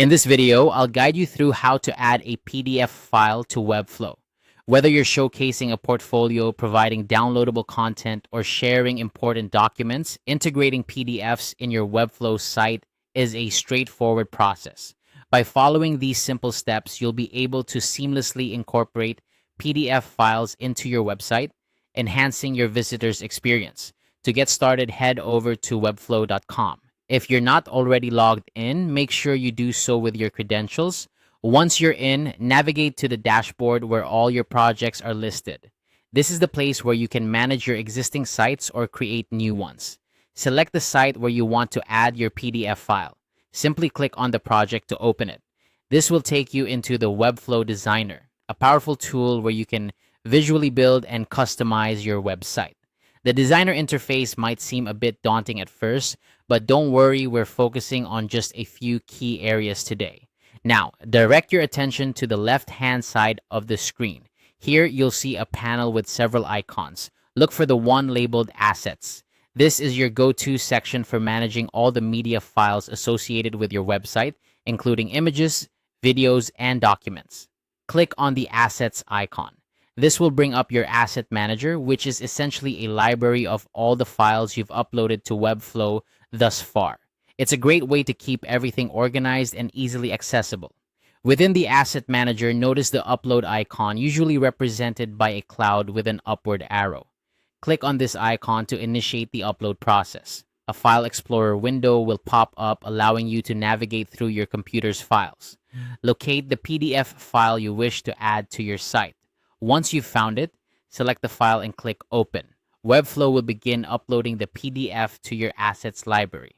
In this video, I'll guide you through how to add a PDF file to Webflow. Whether you're showcasing a portfolio, providing downloadable content, or sharing important documents, integrating PDFs in your Webflow site is a straightforward process. By following these simple steps, you'll be able to seamlessly incorporate PDF files into your website, enhancing your visitors' experience. To get started, head over to webflow.com. If you're not already logged in, make sure you do so with your credentials. Once you're in, navigate to the dashboard where all your projects are listed. This is the place where you can manage your existing sites or create new ones. Select the site where you want to add your PDF file. Simply click on the project to open it. This will take you into the Webflow Designer, a powerful tool where you can visually build and customize your website. The designer interface might seem a bit daunting at first, but don't worry, we're focusing on just a few key areas today. Now, direct your attention to the left-hand side of the screen. Here, you'll see a panel with several icons. Look for the one labeled Assets. This is your go-to section for managing all the media files associated with your website, including images, videos, and documents. Click on the Assets icon. This will bring up your asset manager, which is essentially a library of all the files you've uploaded to Webflow thus far. It's a great way to keep everything organized and easily accessible. Within the asset manager, notice the upload icon, usually represented by a cloud with an upward arrow. Click on this icon to initiate the upload process. A file explorer window will pop up, allowing you to navigate through your computer's files. Locate the PDF file you wish to add to your site. Once you've found it, select the file and click Open. Webflow will begin uploading the PDF to your assets library.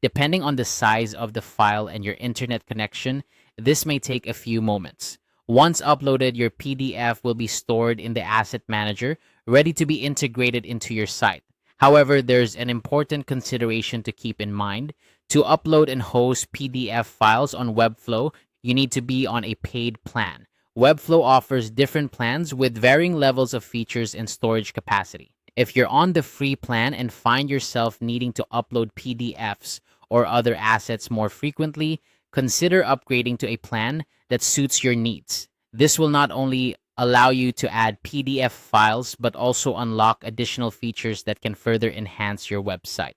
Depending on the size of the file and your internet connection, this may take a few moments. Once uploaded, your PDF will be stored in the Asset Manager, ready to be integrated into your site. However, there's an important consideration to keep in mind. To upload and host PDF files on Webflow, you need to be on a paid plan. Webflow offers different plans with varying levels of features and storage capacity. If you're on the free plan and find yourself needing to upload PDFs or other assets more frequently, consider upgrading to a plan that suits your needs. This will not only allow you to add PDF files, but also unlock additional features that can further enhance your website.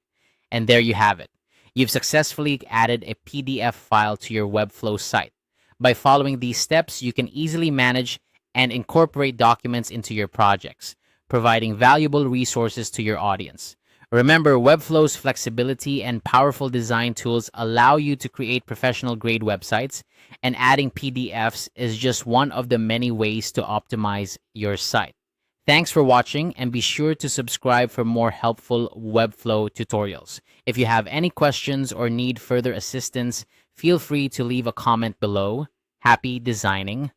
And there you have it. You've successfully added a PDF file to your Webflow site. By following these steps, you can easily manage and incorporate documents into your projects, providing valuable resources to your audience. Remember, Webflow's flexibility and powerful design tools allow you to create professional-grade websites, and adding PDFs is just one of the many ways to optimize your site. Thanks for watching, and be sure to subscribe for more helpful Webflow tutorials. If you have any questions or need further assistance, feel free to leave a comment below. Happy designing!